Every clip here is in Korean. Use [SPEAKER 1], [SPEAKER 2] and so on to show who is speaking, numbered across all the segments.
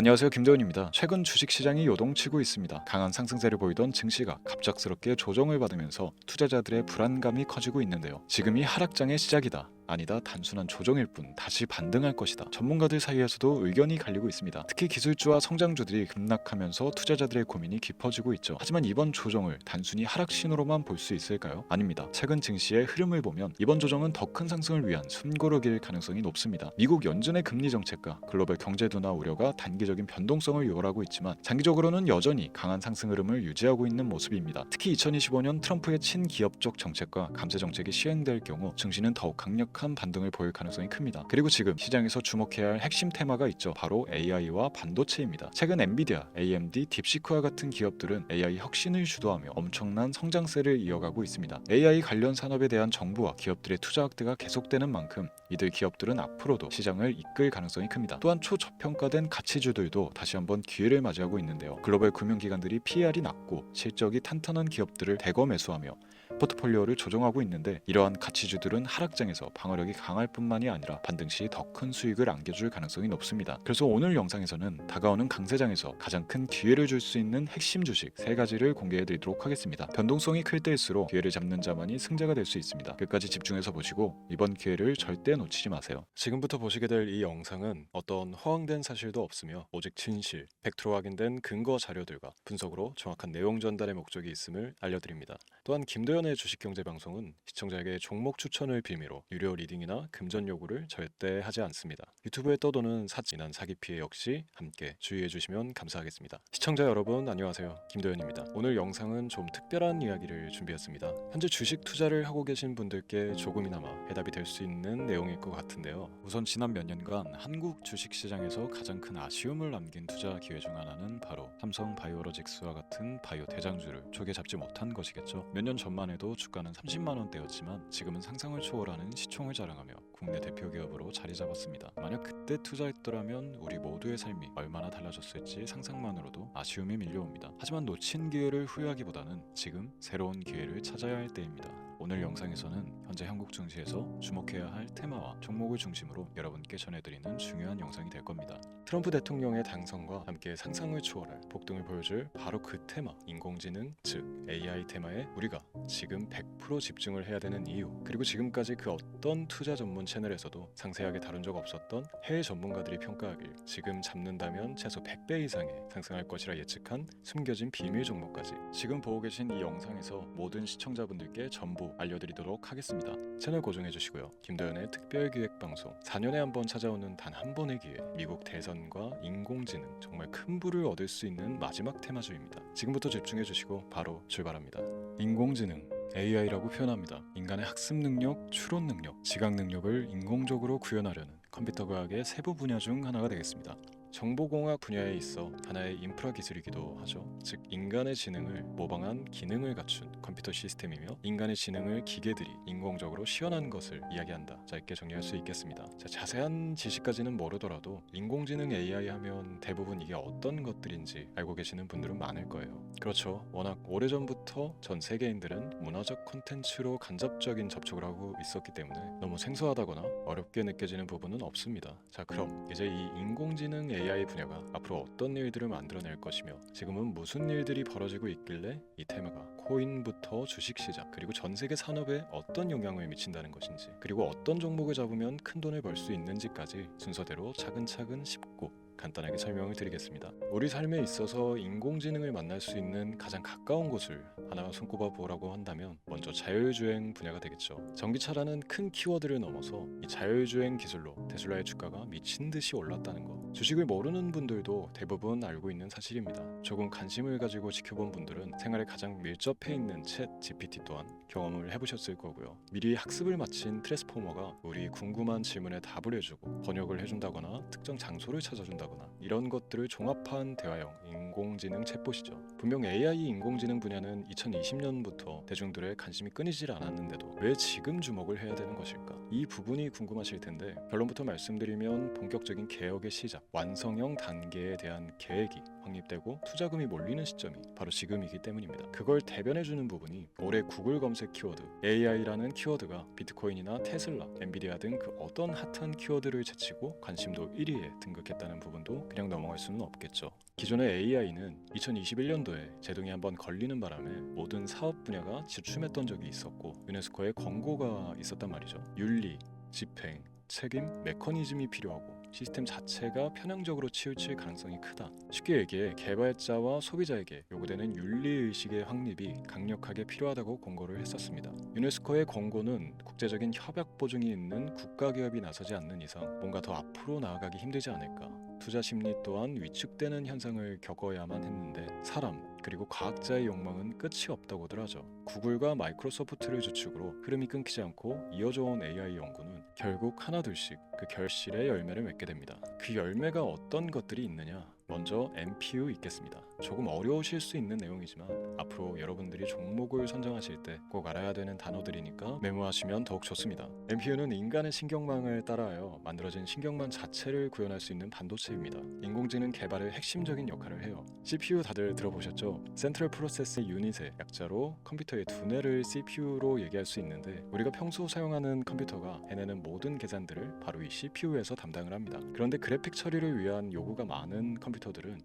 [SPEAKER 1] 안녕하세요, 김도현입니다. 최근 주식시장이 요동치고 있습니다. 강한 상승세를 보이던 증시가 갑작스럽게 조정을 받으면서 투자자들의 불안감이 커지고 있는데요. 지금이 하락장의 시작이다. 아니다, 단순한 조정일 뿐 다시 반등할 것이다. 전문가들 사이에서도 의견이 갈리고 있습니다. 특히 기술주와 성장주들이 급락하면서 투자자들의 고민이 깊어지고 있죠. 하지만 이번 조정을 단순히 하락 신호로만 볼 수 있을까요? 아닙니다. 최근 증시의 흐름을 보면 이번 조정은 더 큰 상승을 위한 숨고르기일 가능성이 높습니다. 미국 연준의 금리 정책과 글로벌 경제 둔화 우려가 단기적인 변동성을 유발하고 있지만 장기적으로는 여전히 강한 상승 흐름을 유지하고 있는 모습입니다. 특히 2025년 트럼프의 친기업적 정책과 감세 정책이 시행될 경우 증시는 더욱 강력한 반등을 보일 가능성이 큽니다. 그리고 지금 시장에서 주목해야 할 핵심 테마가 있죠. 바로 AI와 반도체입니다. 최근 엔비디아, AMD, 딥시크와 같은 기업들은 AI 혁신을 주도하며 엄청난 성장세를 이어가고 있습니다. AI 관련 산업에 대한 정부와 기업들의 투자 확대가 계속되는 만큼 이들 기업들은 앞으로도 시장을 이끌 가능성이 큽니다. 또한 초저평가된 가치주들도 다시 한번 기회를 맞이하고 있는데요. 글로벌 금융기관들이 PER이 낮고 실적이 탄탄한 기업들을 대거 매수하며 포트폴리오를 조정하고 있는데, 이러한 가치주들은 하락장에서 방어력이 강할 뿐만이 아니라 반등 시 더 큰 수익을 안겨줄 가능성이 높습니다. 그래서 오늘 영상에서는 다가오는 강세장에서 가장 큰 기회를 줄 수 있는 핵심 주식 3가지를 공개해드리도록 하겠습니다. 변동성이 클 때일수록 기회를 잡는 자만이 승자가 될 수 있습니다. 끝까지 집중해서 보시고 이번 기회를 절대 놓치지 마세요.
[SPEAKER 2] 지금부터 보시게 될 이 영상은 어떤 허황된 사실도 없으며 오직 진실, 팩트로 확인된 근거 자료들과 분석으로 정확한 내용 전달의 목적이 있음을 알려드립니다. 또한 김도현의 주식경제방송은 시청자에게 종목 추천을 빌미로 유료 리딩이나 금전 요구를 절대 하지 않습니다. 유튜브에 떠도는 사진한 사기 피해 역시 함께 주의해 주시면 감사하겠습니다. 시청자 여러분 안녕하세요, 김도현입니다. 오늘 영상은 좀 특별한 이야기를 준비했습니다. 현재 주식 투자를 하고 계신 분들께 조금이나마 해답이 될 수 있는 내용일 것 같은데요.
[SPEAKER 1] 우선 지난 몇 년간 한국 주식시장에서 가장 큰 아쉬움을 남긴 투자 기회 중 하나는 바로 삼성 바이오로직스와 같은 바이오 대장주를 조개 잡지 못한 것이겠죠. 몇 년 전만 해도 주가는 30만 원대였지만 지금은 상상을 초월하는 시총을 자랑하며 국내 대표 기업으로 자리 잡았습니다. 만약 그때 투자했더라면 우리 모두의 삶이 얼마나 달라졌을지 상상만으로도 아쉬움이 밀려옵니다. 하지만 놓친 기회를 후회하기보다는 지금 새로운 기회를 찾아야 할 때입니다. 오늘 영상에서는 현재 한국 증시에서 주목해야 할 테마와 종목을 중심으로 여러분께 전해드리는 중요한 영상이 될 겁니다.
[SPEAKER 2] 트럼프 대통령의 당선과 함께 상상을 초월할 폭등을 보여줄 바로 그 테마, 인공지능, 즉 AI 테마에 우리가 지금 100% 집중을 해야 되는 이유, 그리고 지금까지 그 어떤 투자 전문 채널에서도 상세하게 다룬 적 없었던 해외 전문가들이 평가하길 지금 잡는다면 최소 100배 이상의 상승할 것이라 예측한 숨겨진 비밀 종목까지 지금 보고 계신 이 영상에서 모든 시청자분들께 전부 알려드리도록 하겠습니다. 채널 고정해 주시고요. 김도현의 특별기획방송 4년에 한 번 찾아오는 단 한 번의 기회, 미국 대선과 인공지능, 정말 큰 부를 얻을 수 있는 마지막 테마주입니다. 지금부터 집중해 주시고 바로 출발합니다. 인공지능, AI라고 표현합니다. 인간의 학습 능력, 추론 능력, 지각 능력을 인공적으로 구현하려는 컴퓨터 과학의 세부 분야 중 하나가 되겠습니다. 정보공학 분야에 있어 하나의 인프라 기술이기도 하죠. 즉 인간의 지능을 모방한 기능을 갖춘 컴퓨터 시스템이며, 인간의 지능을 기계들이 인공적으로 시연한 것을 이야기한다. 짧게 정리할 수 있겠습니다. 자세한 지식까지는 모르더라도 인공지능 AI 하면 대부분 이게 어떤 것들인지 알고 계시는 분들은 많을 거예요. 그렇죠. 워낙 오래전부터 전 세계인들은 문화적 콘텐츠로 간접적인 접촉을 하고 있었기 때문에 너무 생소하다거나 어렵게 느껴지는 부분은 없습니다. 자, 그럼 이제 이 인공지능 AI 분야가 앞으로 어떤 일들을 만들어낼 것이며 지금은 무슨 일들이 벌어지고 있길래 이 테마가 코인부터 주식시장 그리고 전 세계 산업에 어떤 영향을 미친다는 것인지, 그리고 어떤 종목을 잡으면 큰 돈을 벌 수 있는지까지 순서대로 차근차근 짚고 간단하게 설명을 드리겠습니다. 우리 삶에 있어서 인공지능을 만날 수 있는 가장 가까운 곳을 하나 손꼽아 보라고 한다면 먼저 자율주행 분야가 되겠죠. 전기차라는 큰 키워드를 넘어서 이 자율주행 기술로 테슬라의 주가가 미친 듯이 올랐다는 것, 주식을 모르는 분들도 대부분 알고 있는 사실입니다. 조금 관심을 가지고 지켜본 분들은 생활에 가장 밀접해 있는 챗 GPT 또한 경험을 해보셨을 거고요. 미리 학습을 마친 트랜스포머가 우리 궁금한 질문에 답을 해주고 번역을 해준다거나 특정 장소를 찾아준다거나 이런 것들을 종합한 대화형 인공지능 챗봇이죠. 분명 AI 인공지능 분야는 2020년부터 대중들의 관심이 끊이질 않았는데도 왜 지금 주목을 해야 되는 것일까? 이 부분이 궁금하실 텐데, 결론부터 말씀드리면 본격적인 개혁의 시작, 완성형 단계에 대한 계획이 확립되고 투자금이 몰리는 시점이 바로 지금이기 때문입니다. 그걸 대변해주는 부분이 올해 구글 검색 키워드 AI라는 키워드가 비트코인이나 테슬라, 엔비디아 등 그 어떤 핫한 키워드를 제치고 관심도 1위에 등극했다는 부분도 그냥 넘어갈 수는 없겠죠. 기존의 AI는 2021년도에 제동이 한번 걸리는 바람에 모든 사업 분야가 주춤했던 적이 있었고 유네스코의 권고가 있었단 말이죠. 윤리, 집행, 책임, 메커니즘이 필요하고 시스템 자체가 편향적으로 치우칠 가능성이 크다. 쉽게 얘기해 개발자와 소비자에게 요구되는 윤리의식의 확립이 강력하게 필요하다고 권고를 했었습니다. 유네스코의 권고는 국제적인 협약 보증이 있는 국가기업이 나서지 않는 이상 뭔가 더 앞으로 나아가기 힘들지 않을까. 투자 심리 또한 위축되는 현상을 겪어야만 했는데 사람 그리고 과학자의 욕망은 끝이 없다고들 하죠. 구글과 마이크로소프트를 주축으로 흐름이 끊기지 않고 이어져 온 AI 연구는 결국 하나둘씩 그 결실의 열매를 맺게 됩니다. 그 열매가 어떤 것들이 있느냐? 먼저 NPU 있겠습니다. 조금 어려우실 수 있는 내용이지만 앞으로 여러분들이 종목을 선정하실 때 꼭 알아야 되는 단어들이니까 메모하시면 더욱 좋습니다. NPU는 인간의 신경망을 따라하여 만들어진 신경망 자체를 구현할 수 있는 반도체입니다. 인공지능 개발의 핵심적인 역할을 해요. CPU 다들 들어보셨죠? 센트럴 프로세스 유닛의 약자로 컴퓨터의 두뇌를 CPU로 얘기할 수 있는데 우리가 평소 사용하는 컴퓨터가 해내는 모든 계산들을 바로 이 CPU에서 담당을 합니다. 그런데 그래픽 처리를 위한 요구가 많은 컴퓨터들은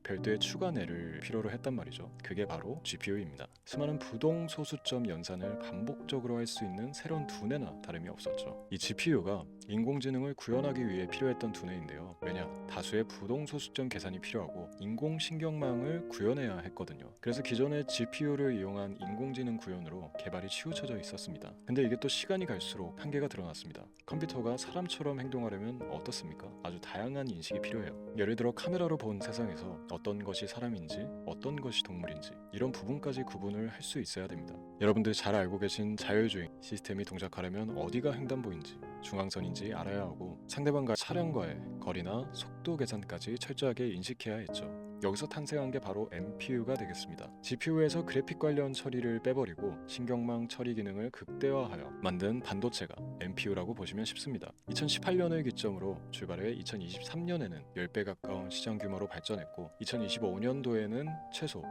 [SPEAKER 2] 별도의 추가뇌를 필요로 했단 말이죠. 그게 바로 GPU입니다. 수많은 부동 소수점 연산을 반복적으로 할 수 있는 새로운 두뇌나 다름이 없었죠. 이 GPU가 인공지능을 구현하기 위해 필요했던 두뇌인데요. 왜냐? 다수의 부동 소수점 계산이 필요하고 인공신경망을 구현해야 했거든요. 그래서 기존의 GPU를 이용한 인공지능 구현으로 개발이 치우쳐져 있었습니다. 근데 이게 또 시간이 갈수록 한계가 드러났습니다. 컴퓨터가 사람처럼 행동하려면 어떻습니까? 아주 다양한 인식이 필요해요. 예를 들어 카메라로 본 세상에서 어떤 것이 사람인지 어떤 것이 동물인지 이런 부분까지 구분을 할 수 있어야 됩니다. 여러분들 잘 알고 계신 자율주행 시스템이 동작하려면 어디가 횡단보인지 중앙선인지 알아야 하고 상대방과 차량과의 거리나 속도 계산까지 철저하게 인식해야 했죠. 여기서 탄생한 게 바로 NPU가 되겠습니다. GPU에서 그래픽 관련 처리를 빼버리고 신경망 처리 기능을 극대화하여 만든 반도체가 NPU라고 보시면 쉽습니다. 2018년을 기점으로 출발해 2023년에는 10배 가까운 시장 규모로 발전했고 2025년도에는 최소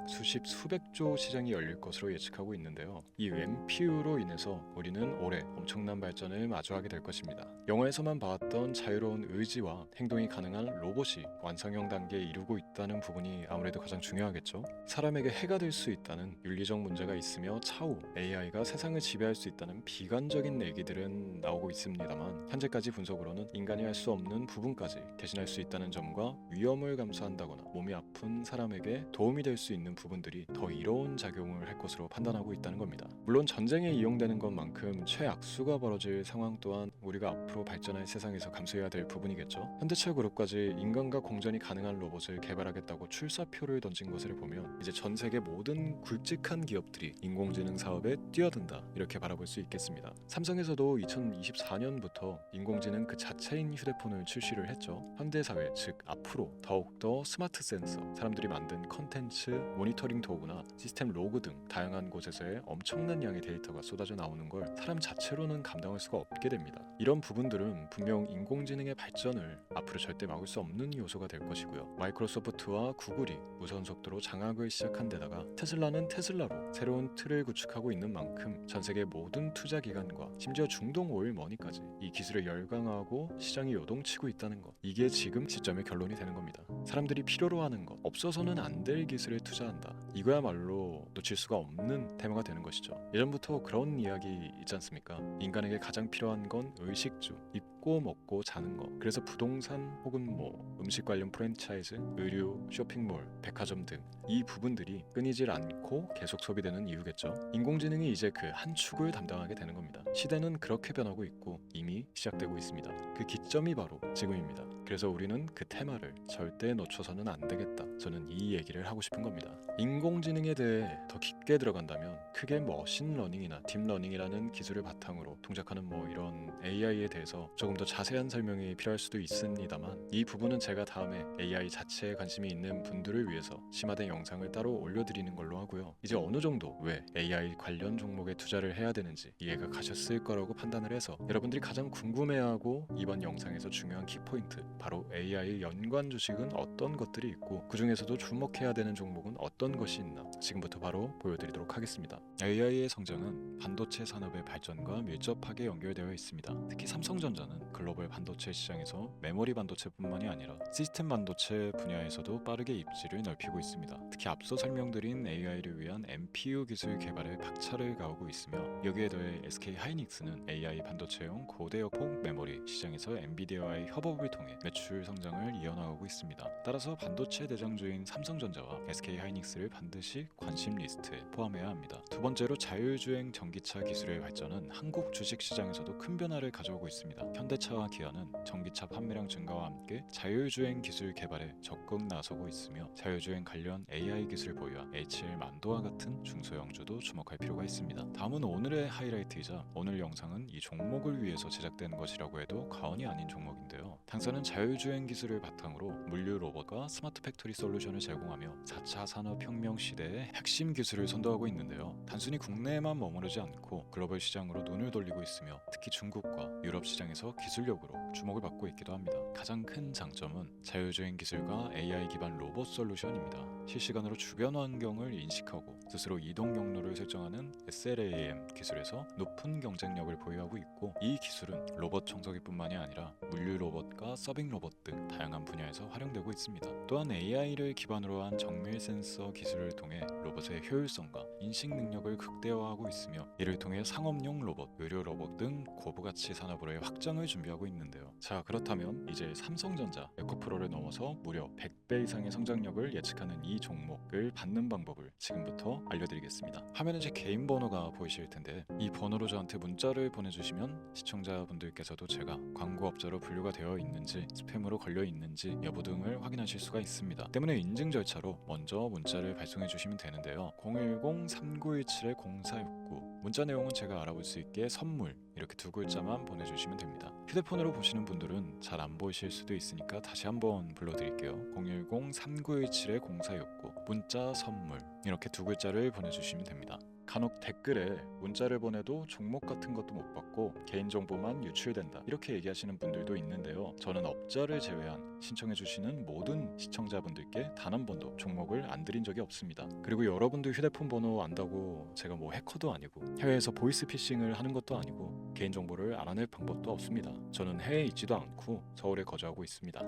[SPEAKER 2] 수백조 시장이 열릴 것으로 예측하고 있는데요. 이 NPU로 인해서 우리는 올해 엄청난 발전을 마주하게 될 것입니다. 영화에서만 봐왔던 자유로운 의지와 행동이 가능한 로봇이 완성형 단계에 이르고 있다는 부분이 아무래도 가장 중요하겠죠. 사람에게 해가 될 수 있다는 윤리적 문제가 있으며 차후 AI가 세상을 지배할 수 있다는 비관적인 얘기들은 나오고 있습니다만 현재까지 분석으로는 인간이 할 수 없는 부분까지 대신할 수 있다는 점과 위험을 감수한다거나 몸이 아픈 사람에게 도움이 될 수 있는 부분들이 더 이로운 작용을 할 것으로 판단하고 있다는 겁니다. 물론 전쟁에 이용되는 것만큼 최악수가 벌어질 상황 또한 우리가 앞으로 발전할 세상에서 감수해야 될 부분이겠죠. 현대차 그룹까지 인간과 공전이 가능한 로봇을 개발하겠다고 출사표를 던진 것을 보면 이제 전 세계 모든 굵직한 기업들이 인공지능 사업에 뛰어든다 이렇게 바라볼 수 있겠습니다. 삼성에서도 2024년부터 인공지능 그 자체인 휴대폰을 출시를 했죠. 현대사회 즉 앞으로 더욱더 스마트 센서, 사람들이 만든 컨텐츠, 모니터링 도구나 시스템 로그 등 다양한 곳에서의 엄청난 양의 데이터가 쏟아져 나오는 걸 사람 자체로는 감당할 수가 없게 됩니다. 이런 부분들은 분명 인공지능의 발전을 앞으로 절대 막을 수 없는 요소가 될 것이고요. 마이크로소프트와 구글이 무선 속도로 장악을 시작한 데다가 테슬라는 테슬라로 새로운 틀을 구축하고 있는 만큼 전 세계 모든 투자 기관과 심지어 중동 오일 머니까지 이 기술을 열광하고 시장이 요동치고 있다는 것, 이게 지금 시점의 결론이 되는 겁니다. 사람들이 필요로 하는 것, 없어서는 안 될 기술에 투자한다. 이거야말로 놓칠 수가 없는 테마가 되는 것이죠. 예전부터 그런 이야기 있지 않습니까? 인간에게 가장 필요한 건 의식주, 입고 먹고 자는 것. 그래서 부동산 혹은 음식 관련 프랜차이즈, 의류, 쇼핑몰, 백화점 등 이 부분들이 끊이질 않고 계속 소비되는 이유겠죠. 인공지능이 이제 그 한 축을 담당하게 되는 겁니다. 시대는 그렇게 변하고 있고 이미 시작되고 있습니다. 그 기점이 바로 지금입니다. 그래서 우리는 그 테마를 절대 놓쳐서는 안 되겠다. 저는 이 얘기를 하고 싶은 겁니다. 인공지능에 대해 더 깊게 들어간다면 크게 머신러닝이나 딥러닝이라는 기술을 바탕으로 동작하는 이런 AI에 대해서 조금 더 자세한 설명이 필요할 수도 있습니다만 이 부분은 제가 다음에 AI 자체에 관심이 있는 분들을 위해서 심화된 영상을 따로 올려드리는 걸로 하고요. 이제 어느 정도 왜 AI 관련 종목에 투자를 해야 되는지 이해가 가셨을 거라고 판단을 해서 여러분들이 가장 궁금해하고 이번 영상에서 중요한 키포인트 바로 AI 연관 주식은 어떤 것들이 있고 그 중에서도 주목해야 되는 종목은 어떤 것이 있나 지금부터 바로 보여드리도록 하겠습니다. AI의 성장은 반도체 산업의 발전과 밀접하게 연결되어 있습니다. 특히 삼성전자는 글로벌 반도체 시장에서 메모리 반도체뿐만이 아니라 시스템 반도체 분야에서도 빠르게 입지를 넓히고 있습니다. 특히 앞서 설명드린 AI를 위한 MPU 기술 개발에 박차를 가하고 있으며 여기에 더해 SK 하이닉스는 AI 반도체용 고대역폭 메모리 시장에서 엔비디아와의 협업을 통해 매출 성장을 이어나가고 있습니다. 따라서 반도체 대장주인 삼성전자와 SK 하이닉스를 반드시 관심 리스트에 포함해야 합니다. 두 번째로 자율주행 전기차 기술의 발전은 한국 주식 시장에서도 큰 변화를 가져오고 있습니다. 현대차와 기아는 전기차 판매량 증가와 함께 자율주행 기술 개발에 적극 나서고 있으며 자율주행 관련 AI 기술 보유한 HL 만도와 같은 중소형주도 주목할 필요가 있습니다. 다음은 오늘의 하이라이트이자 오늘 영상은 이 종목을 위해서 제작된 것이라고 해도 과언이 아닌 종목인데요. 당사는 자율주행 기술을 바탕으로 물류 로봇과 스마트 팩토리 솔루션을 제공하며 4차 산업혁명 시대의 핵심 기술을 선도하고 있는데요. 단순히 국내에만 머무르지 않고 글로벌 시장으로 눈을 돌리고 있으며 특히 중국과 유럽 시장에서 기술력으로 주목을 받고 있기도 합니다. 가장 큰 장점은 자율주행 기술과 AI 기반 로봇 솔루션입니다. 실시간으로 주변 환경을 인식하고 스스로 이동 경로를 설정하는 SLAM 기술에서 높은 경쟁력을 보유하고 있고 이 기술은 로봇 청소기뿐만이 아니라 물류 로봇과 서빙 로봇 등 다양한 분야에서 활용되고 있습니다. 또한 AI를 기반으로 한 정밀 센서 기술을 통해 로봇의 효율성과 인식 능력을 극대화하고 있으며 이를 통해 상업용 로봇, 의료 로봇 등 고부가치 산업으로의 확장을 준비하고 있는데요. 자, 그렇다면 이제 삼성전자 에코프로를 넘어서 무려 100배 이상의 성장력을 예측하는 이 종목을 받는 방법을 지금부터 알려드리겠습니다. 화면에 제 개인 번호가 보이실 텐데 이 번호로 저한테 문자를 보내주시면 시청자분들께서도 제가 광고업자로 분류가 되어 있는지 스팸으로 걸려 있는지 여부 등을 확인하실 수가 있습니다. 때문에 인증 절차로 먼저 문자를 발송해 주시면 되는데요. 010-3917-0469 문자 내용은 제가 알아볼 수 있게 선물 이렇게 두 글자만 보내주시면 됩니다. 휴대폰으로 보시는 분들은 잘 안 보이실 수도 있으니까 다시 한번 불러드릴게요. 010-3917-0469 문자 선물 이렇게 두 글자를 보내주시면 됩니다. 간혹 댓글에 문자를 보내도 종목 같은 것도 못 받고 개인정보만 유출된다 이렇게 얘기하시는 분들도 있는데요. 저는 업자를 제외한 신청해주시는 모든 시청자분들께 단 한 번도 종목을 안 드린 적이 없습니다. 그리고 여러분들 휴대폰 번호 안다고 제가 뭐 해커도 아니고 해외에서 보이스피싱을 하는 것도 아니고 개인정보를 알아낼 방법도 없습니다. 저는 해외에 있지도 않고 서울에 거주하고 있습니다.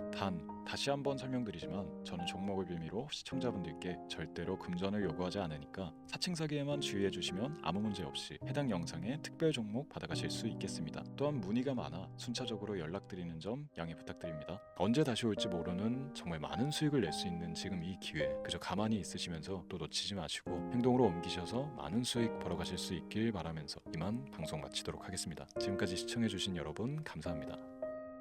[SPEAKER 2] 다시 한번 설명드리지만 저는 종목을 빌미로 시청자분들께 절대로 금전을 요구하지 않으니까 사칭 사기에만 주의해 주시면 아무 문제 없이 해당 영상에 특별 종목 받아가실 수 있겠습니다. 또한 문의가 많아 순차적으로 연락드리는 점 양해 부탁드립니다. 언제 다시 올지 모르는 정말 많은 수익을 낼 수 있는 지금 이 기회 그저 가만히 있으시면서 또 놓치지 마시고 행동으로 옮기셔서 많은 수익 벌어가실 수 있길 바라면서 이만 방송 마치도록 하겠습니다. 지금까지 시청해주신 여러분 감사합니다.